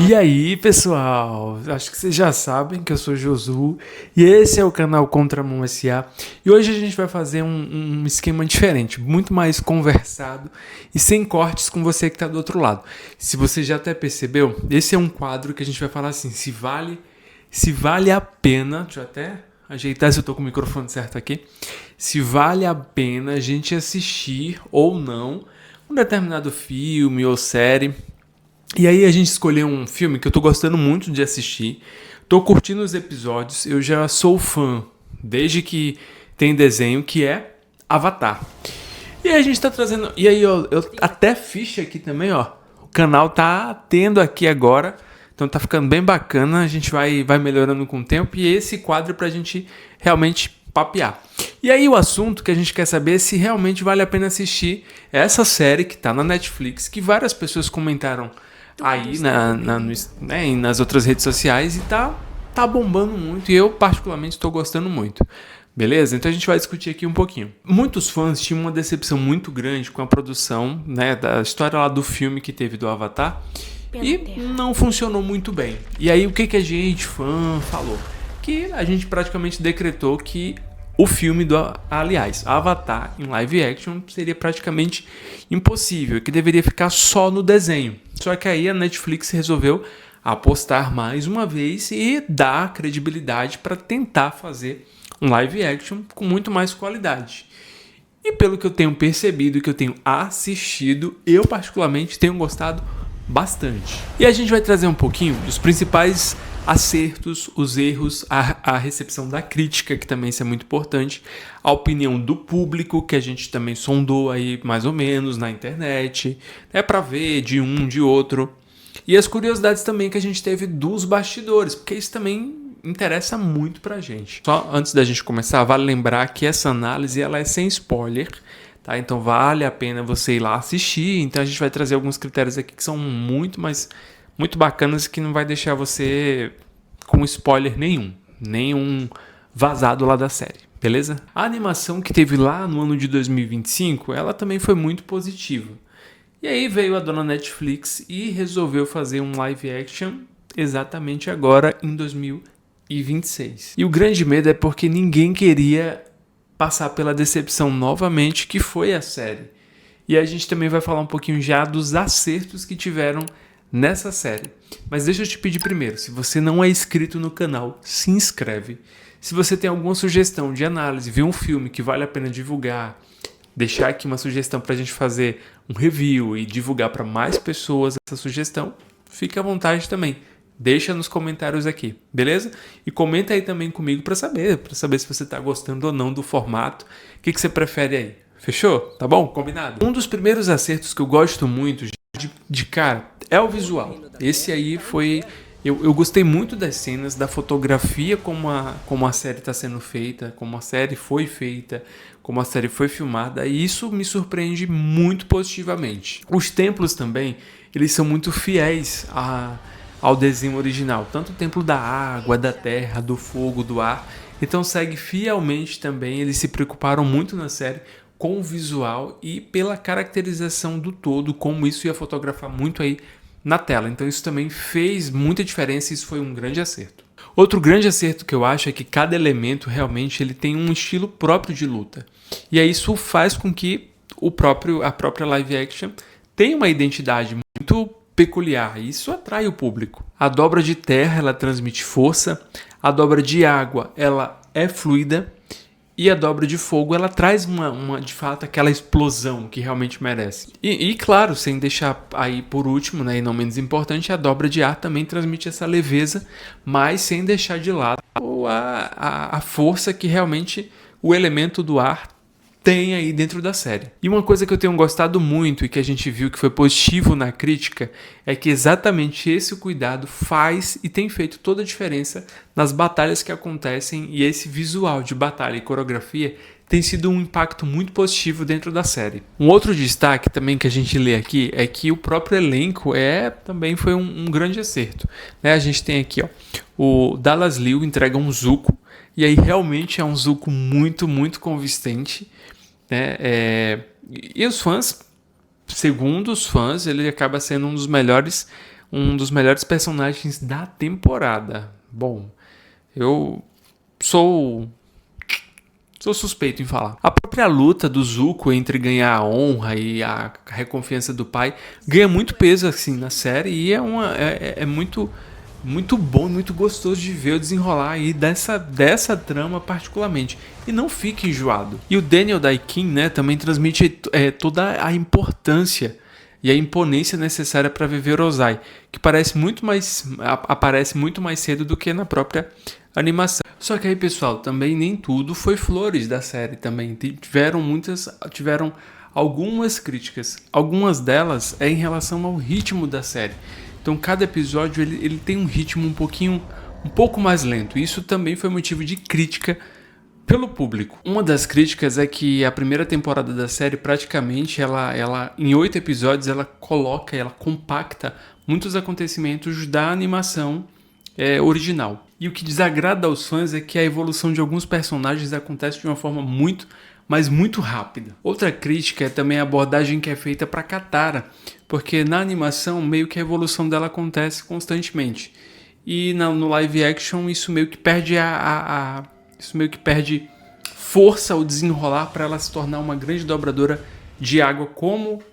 E aí, pessoal, acho que vocês já sabem que eu sou Josu e esse é o canal Contramão SA. E hoje a gente vai fazer um esquema diferente, muito mais conversado e sem cortes com você que está do outro lado. Se você já até percebeu, esse é um quadro que a gente vai falar assim, se vale a pena, deixa eu até ajeitar se eu tô com o microfone certo aqui, se vale a pena a gente assistir ou não um determinado filme ou série. E aí a gente escolheu um filme que eu tô gostando muito de assistir, tô curtindo os episódios, eu já sou fã desde que tem desenho, que é Avatar. E aí a gente tá trazendo, e aí eu até ficha aqui também, ó, o canal tá tendo aqui agora, então tá ficando bem bacana, a gente vai melhorando com o tempo e esse quadro é pra gente realmente papear. E aí o assunto que a gente quer saber é se realmente vale a pena assistir essa série que tá na Netflix, que várias pessoas comentaram aí nas outras redes sociais e tá bombando muito e eu particularmente estou gostando muito. Beleza? Então a gente vai discutir aqui um pouquinho. Muitos fãs tinham uma decepção muito grande com a produção, né, da história lá do filme que teve do Avatar e não funcionou muito bem. E aí o que a gente, fã, falou? Que a gente praticamente decretou que o filme aliás, Avatar em live action seria praticamente impossível, que deveria ficar só no desenho. Só que aí a Netflix resolveu apostar mais uma vez e dar credibilidade para tentar fazer um live action com muito mais qualidade. E pelo que eu tenho percebido e que eu tenho assistido, eu particularmente tenho gostado bastante. E a gente vai trazer um pouquinho dos principais acertos, os erros, a recepção da crítica, que também isso é muito importante, a opinião do público, que a gente também sondou aí mais ou menos na internet, para ver de um, de outro, e as curiosidades também que a gente teve dos bastidores, porque isso também interessa muito pra gente. Só antes da gente começar, vale lembrar que essa análise ela é sem spoiler, tá? Então vale a pena você ir lá assistir, então a gente vai trazer alguns critérios aqui que são muito bacanas que não vai deixar você com spoiler nenhum vazado lá da série, beleza? A animação que teve lá no ano de 2025, ela também foi muito positiva. E aí veio a dona Netflix e resolveu fazer um live action exatamente agora em 2026. E o grande medo é porque ninguém queria passar pela decepção novamente que foi a série. E a gente também vai falar um pouquinho já dos acertos que tiveram nessa série. Mas deixa eu te pedir primeiro, se você não é inscrito no canal, se inscreve. Se você tem alguma sugestão de análise, viu um filme que vale a pena divulgar, deixar aqui uma sugestão para a gente fazer um review e divulgar para mais pessoas essa sugestão, fica à vontade também. Deixa nos comentários aqui, beleza? E comenta aí também comigo para saber se você está gostando ou não do formato. O que você prefere aí? Fechou? Tá bom? Combinado? Um dos primeiros acertos que eu gosto muito de cara é o visual. Esse aí foi... Eu gostei muito das cenas, da fotografia, como a série está sendo feita, como a série foi feita, como a série foi filmada, e isso me surpreende muito positivamente. Os templos também, eles são muito fiéis ao desenho original, tanto o templo da água, da terra, do fogo, do ar, então segue fielmente também, eles se preocuparam muito na série com o visual e pela caracterização do todo, como isso ia fotografar muito aí na tela. Então isso também fez muita diferença e isso foi um grande acerto. Outro grande acerto que eu acho é que cada elemento realmente ele tem um estilo próprio de luta. E aí isso faz com que a própria live action tenha uma identidade muito peculiar. E isso atrai o público. A dobra de terra ela transmite força, a dobra de água ela é fluida, e a dobra de fogo, ela traz de fato aquela explosão que realmente merece. E claro, sem deixar aí por último, né, e não menos importante, a dobra de ar também transmite essa leveza, mas sem deixar de lado a força que realmente o elemento do ar tem aí dentro da série. E uma coisa que eu tenho gostado muito e que a gente viu que foi positivo na crítica é que exatamente esse cuidado faz e tem feito toda a diferença nas batalhas que acontecem, e esse visual de batalha e coreografia tem sido um impacto muito positivo dentro da série. Um outro destaque também que a gente lê aqui é que o próprio elenco também foi um grande acerto, né? A gente tem aqui o Dallas Liu entrega um Zuko, e aí realmente é um Zuko muito convincente, né? E os fãs, segundo os fãs, ele acaba sendo um dos melhores um dos melhores personagens da temporada. Bom, eu sou suspeito em falar. A própria luta do Zuko entre ganhar a honra e a reconfiança do pai ganha muito peso assim na série e é muito bom, muito gostoso de ver o desenrolar aí dessa trama particularmente. E não fica enjoado. E o Daniel Dae-Kim, né, também transmite toda a importância e a imponência necessária para viver Ozai, que aparece muito mais cedo do que na própria animação. Só que aí, pessoal, também nem tudo foi flores da série também. Tiveram algumas críticas. Algumas delas é em relação ao ritmo da série. Então cada episódio ele tem um ritmo um pouco mais lento. Isso também foi motivo de crítica pelo público. Uma das críticas é que a primeira temporada da série praticamente ela em 8 episódios ela compacta muitos acontecimentos da animação original. E o que desagrada aos fãs é que a evolução de alguns personagens acontece de uma forma mas muito rápida. Outra crítica é também a abordagem que é feita para Katara, porque na animação meio que a evolução dela acontece constantemente. E no live action isso meio que perde força ao desenrolar para ela se tornar uma grande dobradora de água como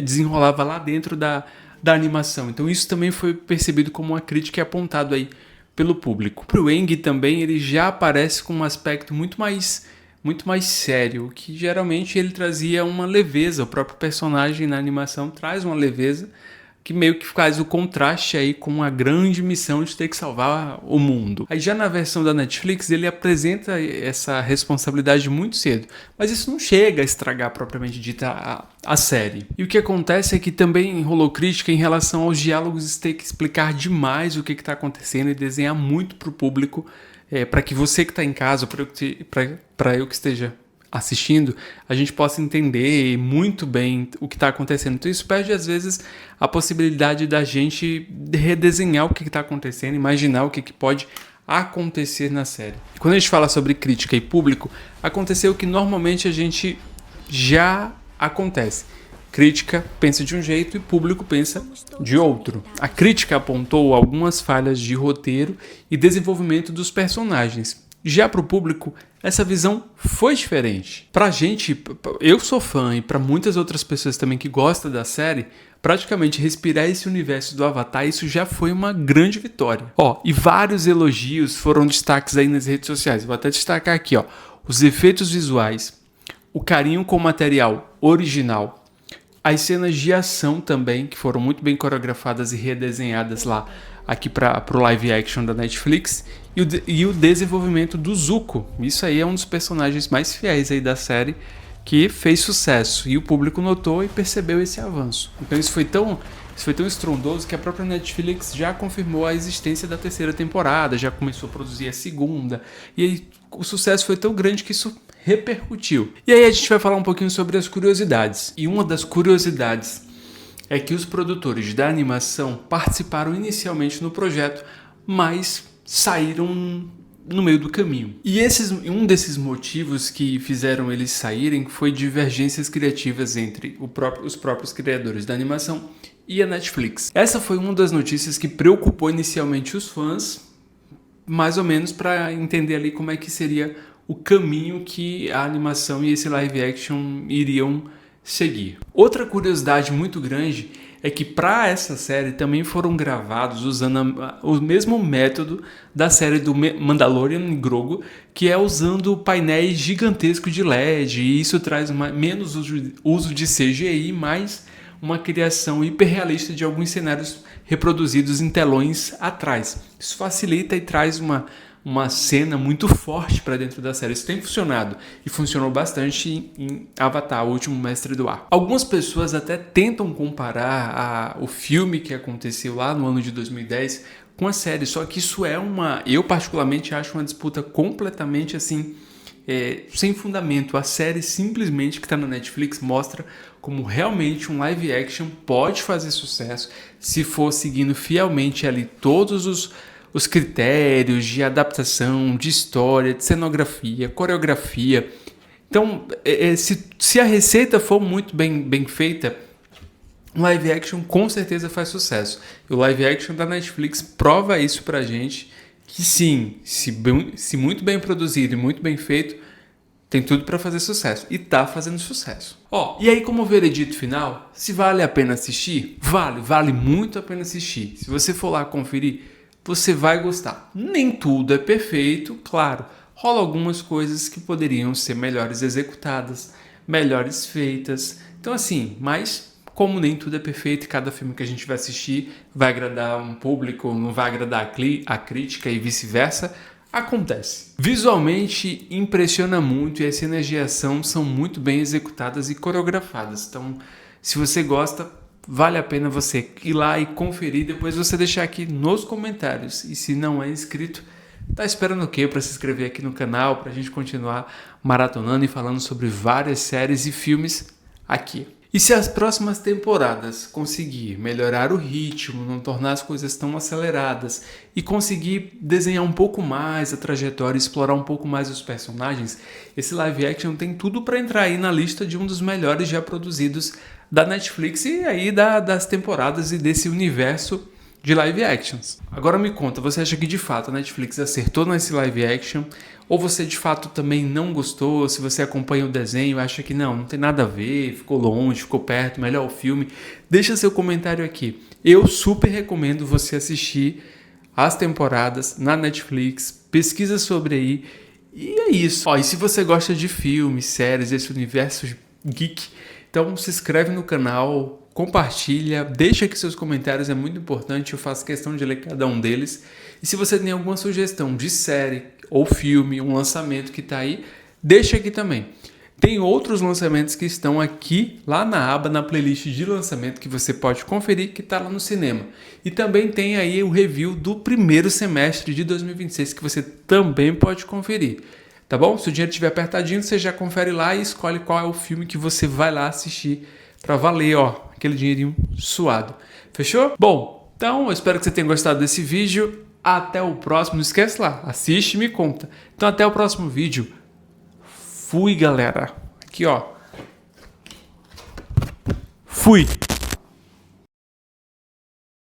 desenrolava lá dentro da animação. Então isso também foi percebido como uma crítica e apontado aí pelo público. O Aang também ele já aparece com um aspecto muito mais sério, que geralmente ele trazia uma leveza. O próprio personagem na animação traz uma leveza que meio que faz o contraste aí com a grande missão de ter que salvar o mundo. Aí já na versão da Netflix ele apresenta essa responsabilidade muito cedo, mas isso não chega a estragar propriamente dita a série. E o que acontece é que também rolou crítica em relação aos diálogos ter que explicar demais o que está acontecendo e desenhar muito para o público, para que você que está em casa, para eu que esteja assistindo, a gente possa entender muito bem o que está acontecendo. Então isso perde às vezes a possibilidade da gente redesenhar o que está acontecendo, imaginar o que pode acontecer na série. E quando a gente fala sobre crítica e público, aconteceu o que normalmente a gente já acontece. Crítica pensa de um jeito e público pensa de outro. A crítica apontou algumas falhas de roteiro e desenvolvimento dos personagens. Já para o público, essa visão foi diferente. Pra gente, eu sou fã e para muitas outras pessoas também que gostam da série, praticamente respirar esse universo do Avatar, isso já foi uma grande vitória. E vários elogios foram destaques aí nas redes sociais. Vou até destacar aqui, os efeitos visuais, o carinho com o material original, as cenas de ação também, que foram muito bem coreografadas e redesenhadas lá aqui para o live action da Netflix, e o desenvolvimento do Zuko. Isso aí é um dos personagens mais fiéis aí da série, que fez sucesso, e o público notou e percebeu esse avanço. Então isso foi tão estrondoso que a própria Netflix já confirmou a existência da terceira temporada, já começou a produzir a segunda, e aí o sucesso foi tão grande que isso repercutiu. E aí a gente vai falar um pouquinho sobre as curiosidades. E uma das curiosidades é que os produtores da animação participaram inicialmente no projeto, mas saíram no meio do caminho. E um desses motivos que fizeram eles saírem foi divergências criativas entre os próprios criadores da animação e a Netflix. Essa foi uma das notícias que preocupou inicialmente os fãs, mais ou menos para entender ali como é que seria o caminho que a animação e esse live action iriam seguir. Outra curiosidade muito grande é que para essa série também foram gravados usando o mesmo método da série do Mandalorian Grogu, que é usando painéis gigantescos de LED, e isso traz menos uso de CGI, mais uma criação hiperrealista de alguns cenários reproduzidos em telões atrás. Isso facilita e traz uma cena muito forte para dentro da série. Isso tem funcionado e funcionou bastante em Avatar, o Último Mestre do Ar. Algumas pessoas até tentam comparar o filme que aconteceu lá no ano de 2010 com a série, só que isso eu particularmente acho uma disputa completamente assim, sem fundamento. A série simplesmente que está na Netflix mostra como realmente um live action pode fazer sucesso se for seguindo fielmente ali todos os critérios de adaptação, de história, de cenografia, coreografia. Então, se a receita for muito bem feita, um live action com certeza faz sucesso. E o live action da Netflix prova isso pra gente, que sim, se muito bem produzido e muito bem feito, tem tudo para fazer sucesso. E tá fazendo sucesso. E aí como veredito final, se vale a pena assistir? Vale muito a pena assistir. Se você for lá conferir, você vai gostar. Nem tudo é perfeito, claro. Rola algumas coisas que poderiam ser melhores executadas, melhores feitas. Então assim, mas como nem tudo é perfeito, cada filme que a gente vai assistir vai agradar um público, não vai agradar a crítica e vice-versa, acontece. Visualmente impressiona muito e as cenas de ação são muito bem executadas e coreografadas. Então, se você gosta, vale a pena você ir lá e conferir, depois você deixar aqui nos comentários. E se não é inscrito, tá esperando o quê para se inscrever aqui no canal, para a gente continuar maratonando e falando sobre várias séries e filmes aqui. E se as próximas temporadas conseguir melhorar o ritmo, não tornar as coisas tão aceleradas e conseguir desenhar um pouco mais a trajetória, explorar um pouco mais os personagens, esse live action tem tudo para entrar aí na lista de um dos melhores já produzidos da Netflix e aí das temporadas e desse universo de live actions. Agora me conta, você acha que de fato a Netflix acertou nesse live action? Ou você de fato também não gostou? Se você acompanha o desenho, acha que não tem nada a ver, ficou longe, ficou perto, melhor o filme? Deixa seu comentário aqui. Eu super recomendo você assistir as temporadas na Netflix, pesquisa sobre aí. E é isso. E se você gosta de filmes, séries, esse universo geek, então se inscreve no canal, compartilha, deixa aqui seus comentários, é muito importante, eu faço questão de ler cada um deles. E se você tem alguma sugestão de série ou filme, um lançamento que está aí, deixa aqui também. Tem outros lançamentos que estão aqui, lá na aba, na playlist de lançamento, que você pode conferir, que está lá no cinema. E também tem aí o review do primeiro semestre de 2026, que você também pode conferir. Tá bom? Se o dinheiro estiver apertadinho, você já confere lá e escolhe qual é o filme que você vai lá assistir para valer, aquele dinheirinho suado. Fechou? Bom, então eu espero que você tenha gostado desse vídeo. Até o próximo. Não esquece lá, assiste e me conta. Então até o próximo vídeo. Fui, galera. Aqui, Fui.